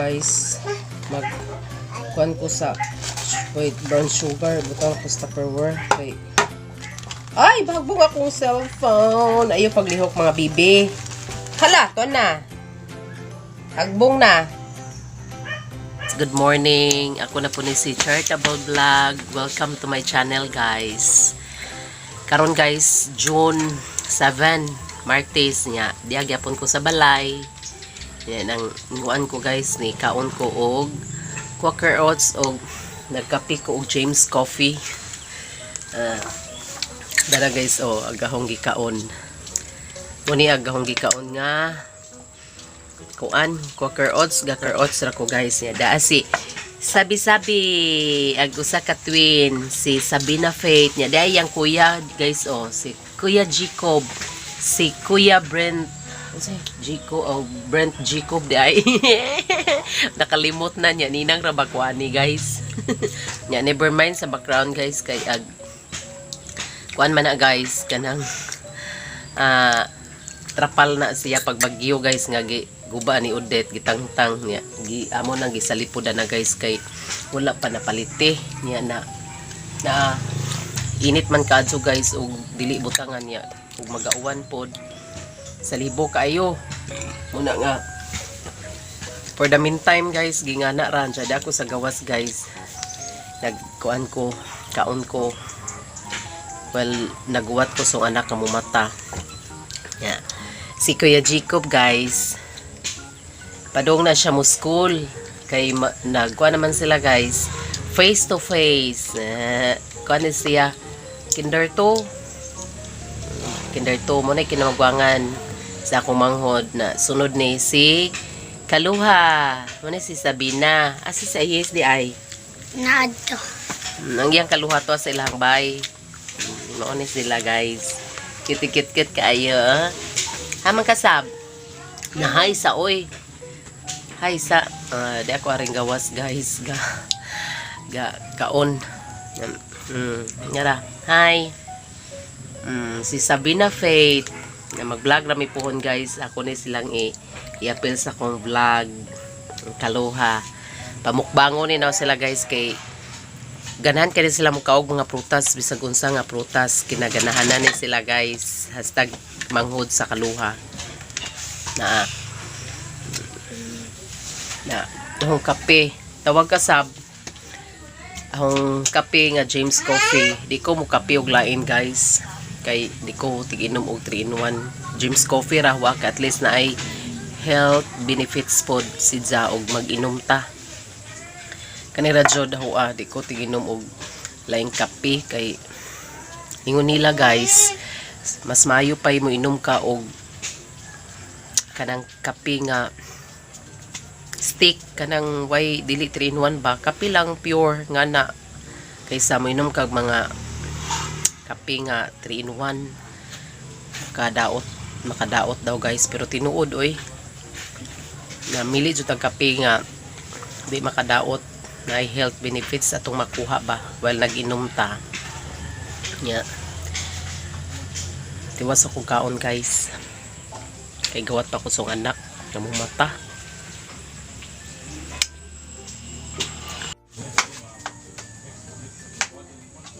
guys. Kuan ko sa brown sugar. Butang ko sa Tupperware. Okay. Ay, bagbog akong cellphone. Ayaw paglihok mga bibi. Hala, to na. Hagbong na. Good morning. Ako na po ni si Charitable Vlog. Welcome to my channel, guys. Karon guys, June 7, Martes niya. Diagyapon ko sa balay. Yan ang nguan ko guys ni kaon ko og Quaker Oats og nagkape ko og James Coffee. Dara guys, agahong gikaon. Muni agahong gikaon nga kuan Quaker Oats ra ko guys niya. Daasi sabi-sabi ag usa ka twin si Sabina Faith niya. Day yang kuya guys si Kuya Jacob, si Kuya Brent Brent Jacob day. Nakalimot na niya ninang rabakwani guys. Nya never mind sa background guys kay kuan man na guys kanang trapal na siya pagbagyo guys nga guba ni Odette gitangtang niya amo nang gisalipoda na guys kay wala pa napalite niya na init man kadto guys ug dili butangan niya ug magauwan pod sa libo kaayo muna nga for the meantime guys gingana ran siya dako sa gawas guys nagkuan ko kaon ko naguwat ko song anak ka mumata yeah. Si Kuya Jacob guys padong na siya mo school kay nagkuha naman sila guys face to face kuha na siya kinder 2 mo na kinamagwangan sa akong manghod na sunod ni si Kaluha mo na si Sabina asi sa ISDI naadto nangyang Kaluha to sa ilang bay noon sila guys kit-kit kaayo hamang kasab na hay sa oy hay sa di ako aring gawas guys kaon ngara hi si Sabina Faith na mag-vlog rami pohon guys ako ni silang i-appeal sa akong vlog Kaluha pamukbango ni na sila guys kay ganahan kaya sila mukaog mga prutas bisag unsa nga prutas kinaganahanan ni sila guys hashtag manghod sa Kaluha na ahong kape tawag kasab ahong kape nga James Coffee di ko mo kape og lain guys kay di ko tig-inom og 3-in-1 James Coffee ra wa at least na ay health benefits pod sidza og mag-inom ta kanira jud di ko tig-inom og laing kape kay ingon nila guys mas maayo pa mo inom ka og kanang kape nga stick kanang way dili 3-in-1 ba kape lang pure nga na kaysa mo inom kag mga kape nga 3-in-1 makadaot daw guys pero tinuod oy na mili jud ang kape nga di makadaot na health benefits atong makuha ba while nag-inom ta nya tiwas ako kaon guys kay gawat pa ko song anak na mata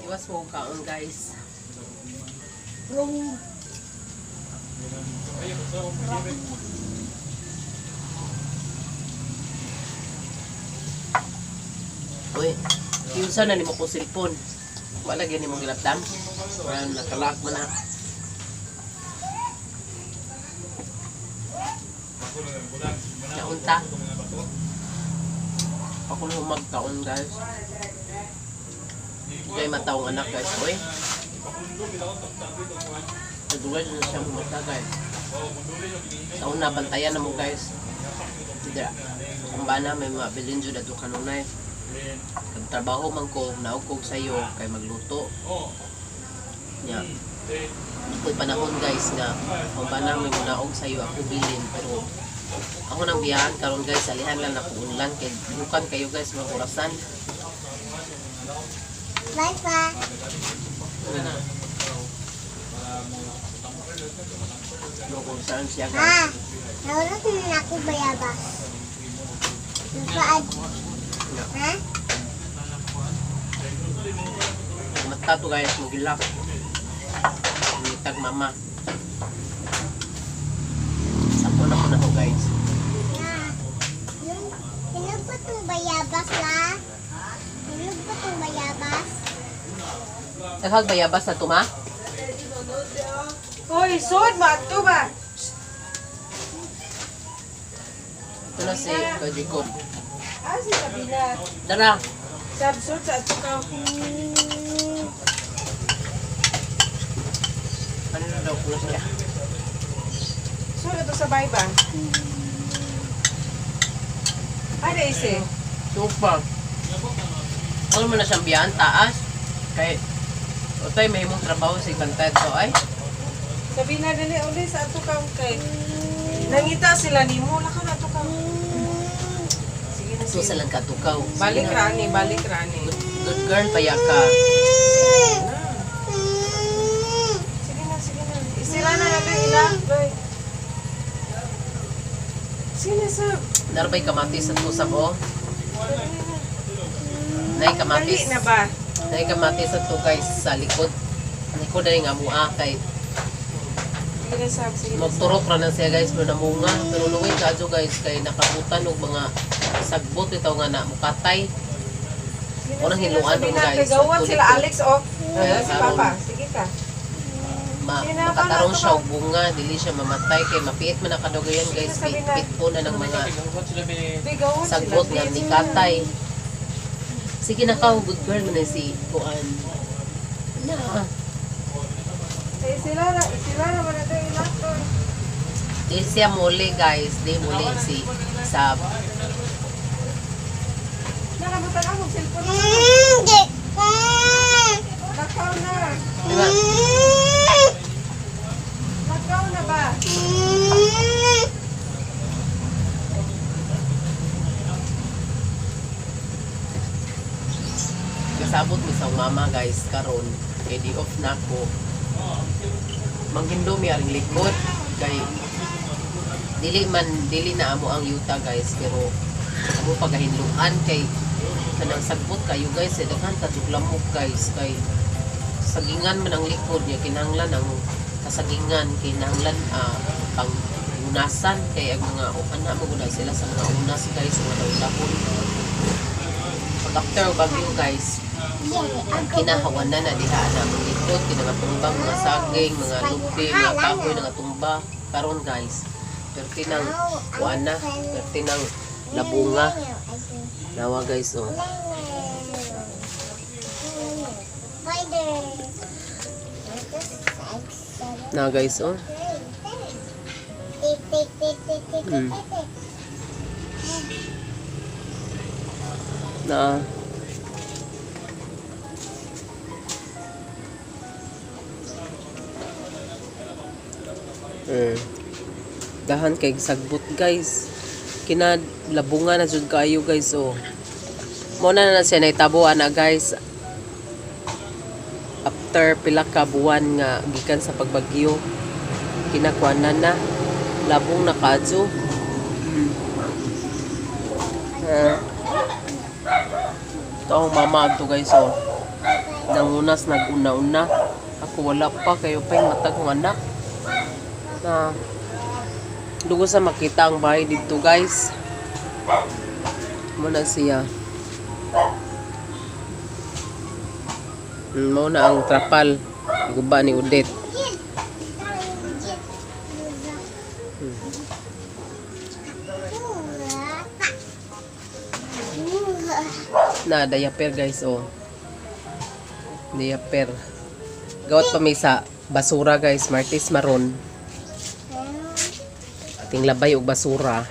tiwas mo kaon guys uy, kiusa na ni mo ko cellphone wala gani mong gilapdam nakalak man na naunta ako na magkaon guys kay matawang anak guys uy naduwa dyan siya mumata guys taon na bantayan na mo guys kung ba na may mabilin dyan ato kanunay kag trabaho man ko naugkog sayo kay magluto nya ako'y panahon guys nga kung ba na may munaog sayo ako bilin pero ako nang biyahan karon guys alihan lang ako unlan kay bukan kayo guys mga orasan bye bye no kung saan siya guys nawala na ako bayabas Ha? Mata to guys, magilap. Ngitag mama. Sampo na po na ko guys. Hinog ba itong bayabas la? Hinog ba itong bayabas? Naghag bayabas na to ma? Hoy, sod ba? Ito ba? Ito na si Kajikod. Ah, si Sabina. Dara. Sabsod sa ito ka. Ano na daw kulo siya? Sod ito sa bay ba? Ano isi? Supa. Ano mo na siyang biyan, taas. Kay, utay may mong trabaho si Kantad to ay. Sabina dali uli sa ito ka. Kay, nangita sila ni mo. Laka na ito ka. Sige na So sige. sa lang katukaw. Balik rani, balik rani. Good girl, paya ka. Sige na. Isira na natin ila. Loy. Sige na, sir. Narbay kamatis at kusap o. Nay Dali kamatis. na ba? Nay kamatis at to guys sa likod. Likod na yung amua kay Sige na, sir. Sige na, sir. magturok ra na siya guys pero namunga. Pero luwin kadyo guys kay nakabutan og mga sagbot itaw nga na mukatay. Unang hiluan nun, guys. Kagawan sila Alex, oh. Ay, Si aron. Papa. Sige ka. Makatarong siya og bunga, dili siya mamatay kay mapiit man nakadagayan guys. Pit po na ng mga Bigawan sagbot sila. nga ni katay. Sige na ka, good girl man na si Kuan. Na. Sila na ba na ito ilang to? Di siya muli guys, di muli si Sab. Nakabutan ako, cellphone na. Hindi. Nakaw na. Diba? Nakaw na ba? Kasabot mi sa mama guys karon kay di off na ko. Manghindo mi aring likod kay dili na amo ang yuta guys pero amo pagahinluan kay kanang sagbot kayo guys daghan ka lamok guys kay sagingan man ang likod niya kinahanglan ang kasagingan kinahanglan pang unasan kay ang mga ana mo gud sila sa mga unas guys mga dahon pag after bagyo guys kinahawanan na diha na ang likod kinagatumbang mga saging mga lupi mga kahoy nangatumba karon guys perti ng kuana perti ng labunga nawa guys oh na guys oh na dahan kay sagbot guys kinalabunga na jud kayo guys oh mo na siya naitabuan na guys after pila ka buwan nga gikan sa pagbagyo kinakuanan na labong na kadyo ito ang mama to guys oh nangunas naguna-una ako wala pa kayo pa yung matag ng anak na dugo sa makita ang bahay dito guys muna siya muna ang trapal guba ni Udet na diaper guys oh diaper gawat pa may sa basura guys martis maron ating labay og basura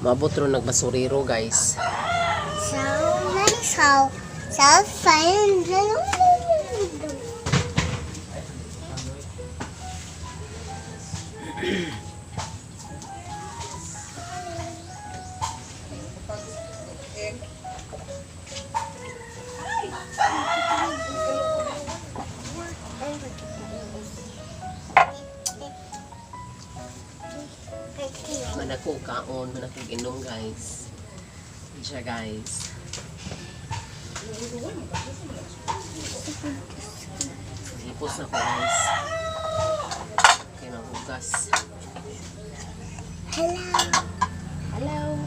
maabot ron nagbasuriro guys ako kaon, man ako inom guys. Diya guys. Ipos na ko guys. Kaya mahugas. Hello. Hello.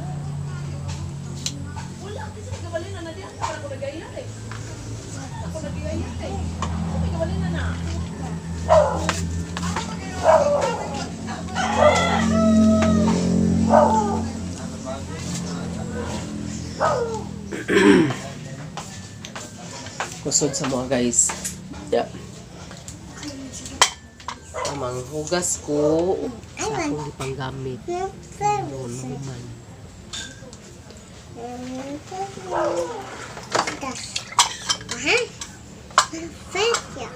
Kusod sa mga guys. Yeah. Amang hugas ko sa akong ipanggamit. Ano naman. Perfect. Yeah.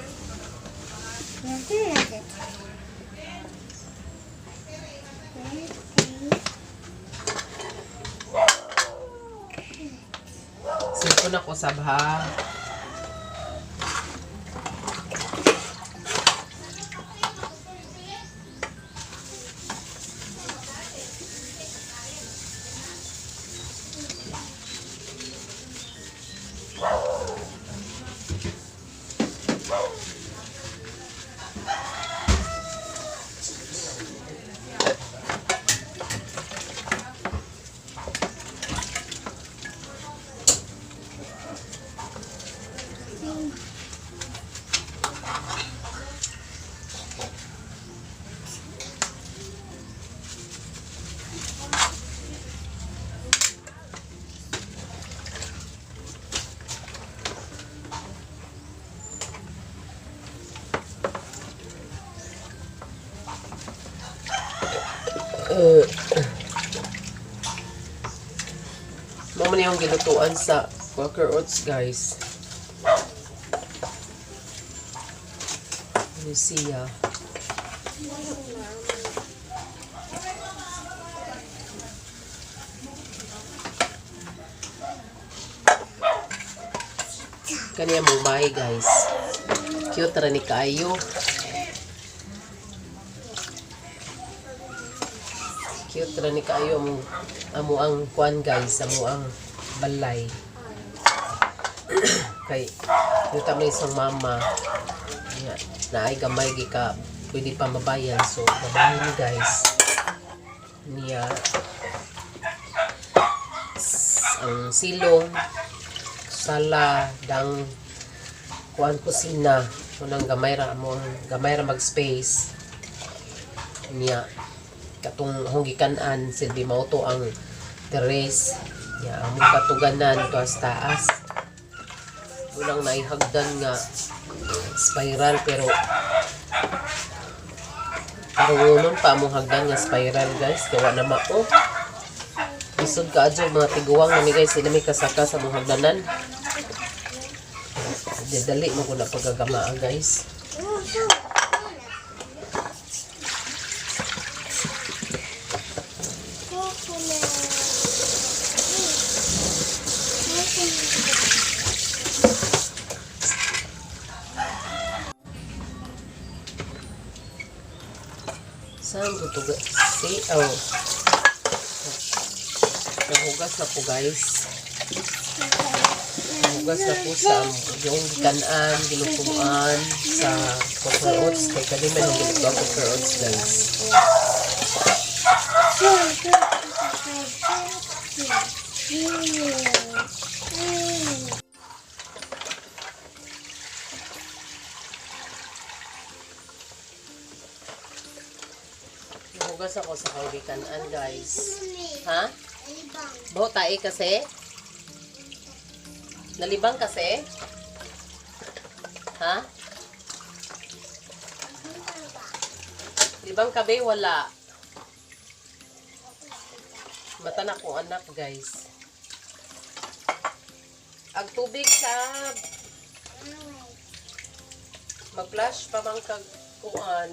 Sipon ako sabha. Mama na yung gilutuan sa Quaker Oats guys. Lucia. Kaniya mong bahay guys. Cute ra ni kayo. Cute ra ni kayo amo ang kuan guys, amo ang balay. Kay yuta may isang mama. Yeah, na ay gamay gi ka pwede pa mabayan, so babahay ni guys niya ang silong sala dang kuan kusina unang gamay ra mag space niya katong hungikanan silbi mauto ang teres niya ang katuganan to as taas unang naihagdan nga spiral pero nun pa among hagdan nga spiral guys kaya na mao isod ka adyo mga tiguang na ni guys sila may kasaka sa among hagdanan dali mo ko na pagagamaan guys. Saan ko ito nahugas na po guys. Nahugas na po sa yung kanan, gilutuan sa Quaker Oats. Kaya kaliman yung gilutuan Quaker Oats guys. Nahugas ako sa kanan guys. Ha? Baho tae kasi? Nalibang kasi? Ha? Libang kabe wala. Mata na ko anak guys. Ang tubig sa mag-flash pa mang kagkuan.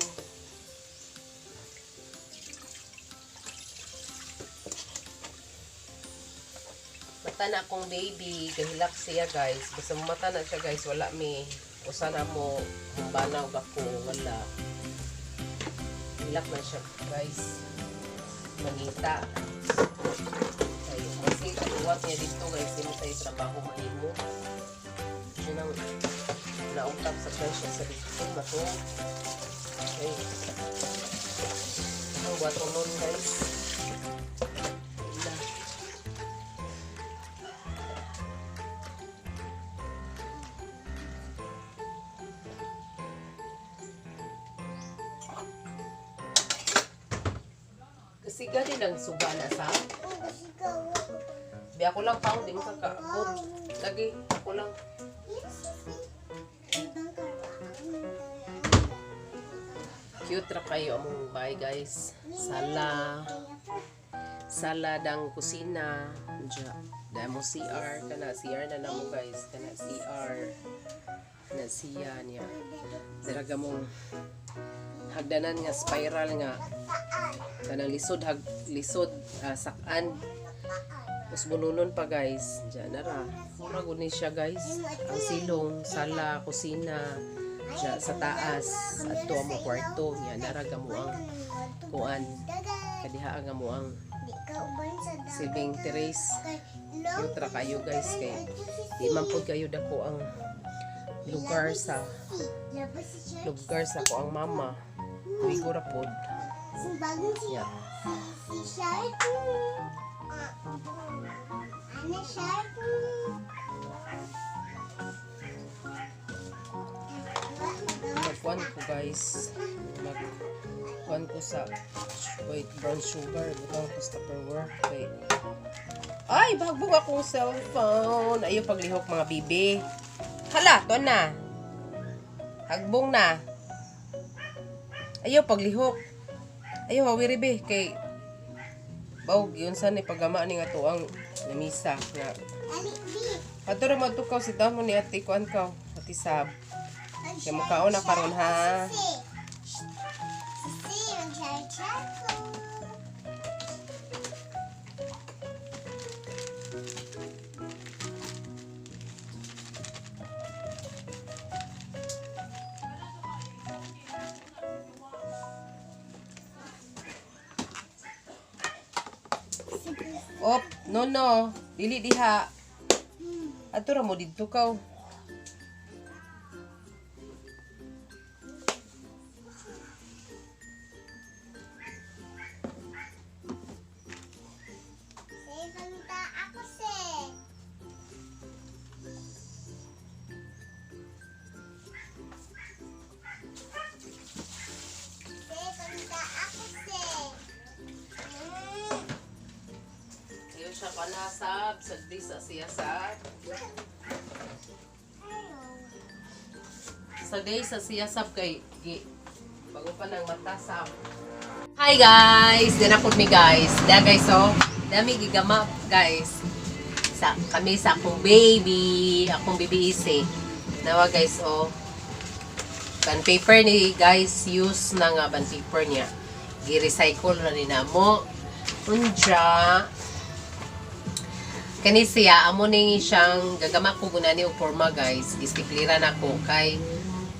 Mata na akong baby, kahilak siya guys. Basta mata na siya guys, wala mi. Usa na mo, banaw ako, wala. Hilak na siya guys. mangita. Kasi katuwat niya dito guys, hindi tayo trabaho mahimo. Yun ang nautap sa presyo sa dito na to. Okay. Ang wato nun guys. Wala. Kasi gani lang suga na sa. Bi ako lang pa, di mo kakaabot. Lagi, ako lang. Cute ra kayo among bahay guys. Sala dang kusina. Dahil mo CR. Kana CR na namo guys. Kana CR. Na siya niya. Daraga mong hagdanan nga spiral nga. Kanang lisod sakan. Tapos bununon pa guys. Diyan na ra. Mura guni siya guys. Ang silong, sala, kusina. Diyan sa taas. At to mo kwarto. Yan naraga mo ang kuan. Kadiha nga mo ang silbing terrace. Cute ra kayo guys. Kay di man po kayo dako ang lugar sa ko ang mama. Uy, gura pod. Yeah. Magkuhan ko guys. Magkuhan ko sa white brown sugar. Butang ko sa Tupperware. Okay. Ay, bagbog akong cellphone. Ayaw paglihok mga bibi. Hala, to na. Hagbong na. Ayaw paglihok. Ayaw hawiri be kay bawg yun sa ni pagama ni nga tuang namisa nga. Ato ra matukaw si damo ni ate kuan kaw, ati sab. Kay mukaon na karon ha. Op, no. Dili diha. Ato ra mo didto kaw. Siya panasab, sagdi sa siyasab. Sagdi sa siyasab kay bago pa nang matasab. Hi guys! Dinapod mi guys. Guys, so, dami gigama guys. Kami sa akong baby isi. Nawa guys, oh. Band paper ni guys, use na nga band paper niya. Gi-recycle na ni namo. Unja. Kani siya, amo ning siyang gagama ko guna ni og forma guys. Istikliran ako kay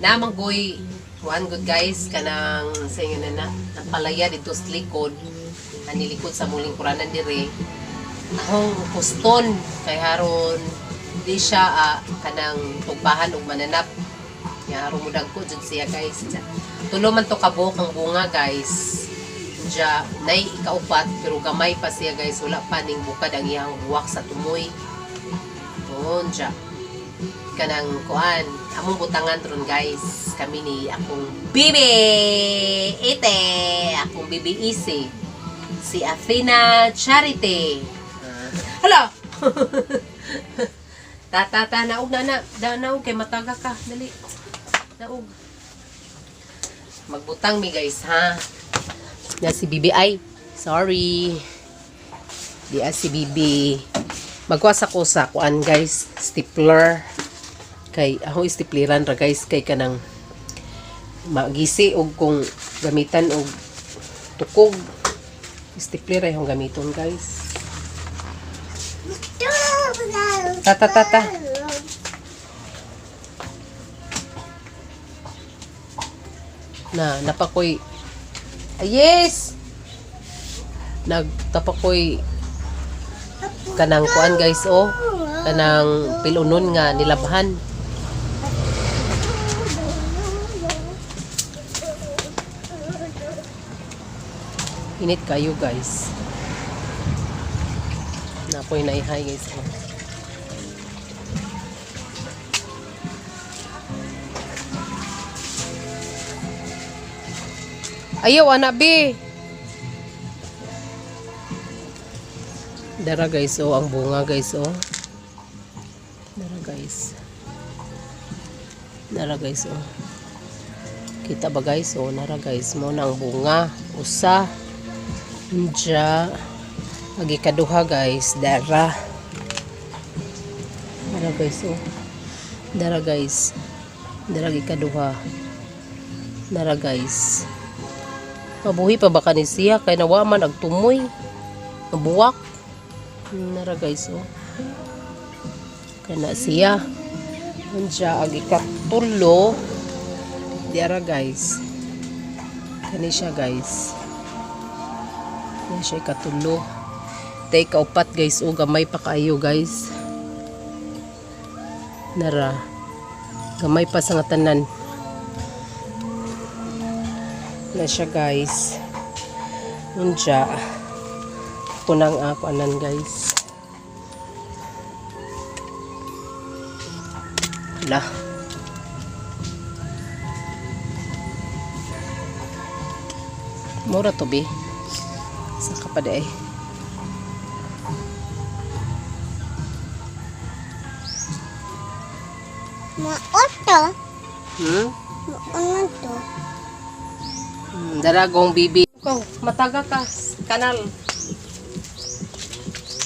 namanggoy one good guys kanang sa inyo na palaya dito sa likod. Ani likod sa muling kuranan dire. Akong kuston kay haron di siya kanang tugbahan og mananap. Ya haron mudag ko jud siya guys. Tulo man to kabok ang bunga guys. Diya, nay ikaupat, pero gamay pa siya guys, wala pa ning bukad ang iyang buwak sa tumoy. Doon, diya. Kanang kuan, among butangan ron guys, kami ni akong bibi ite, akong bibi isi, si Athena Charity. Hala! Tata, naog na, naog kay mataga ka, dali. Naog. Magbutang mi guys, ha? Na si Bibi ay sorry di si Bibi magkuha ko sa kuan guys stapler kay ako stapleran ra guys kay kanang magisi og kung gamitan og tukog stapler ay hong gamiton guys. Tata na napakoy. Yes! nagtapakoy kanang kuan guys oh. Kanang pilunon nga nilabhan. Init kayo guys. Napoy naihay guys. Oh. Ayaw anak bi. Dara guys oh ang bunga guys oh. Dara guys. Dara guys oh. Kita ba guys oh nara guys mo na ang bunga usa. Inja agi kaduha guys dara. Dara guys oh. Dara guys. Dara agi kaduha. Dara guys. Mabuhi pa ba ni siya kay nawa man agtumoy. Mabuwak. Nara guys oh. Kana siya. Unsa agi katulo. Dara guys. Kani siya guys. Kani siya katulo. Tay kaupat guys oh gamay pa kaayo guys. Nara. Gamay pa sa nga tanan. Na siya guys. Unja punang ako anan guys. Lah. Mura to be. Sa kapade ay. Maoto. Ano to? Daragong bibi. Ikaw, mataga ka. Kanal.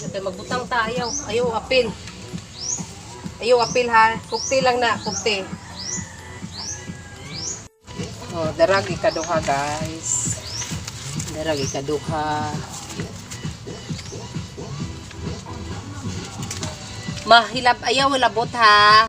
Kaya magbutang tayo. Ayaw apil. Ayaw apil ha. Kukti lang na. Kukti. Oh, darag ikaduha guys. Darag ikaduha. Mahilab. Ayaw labot ha.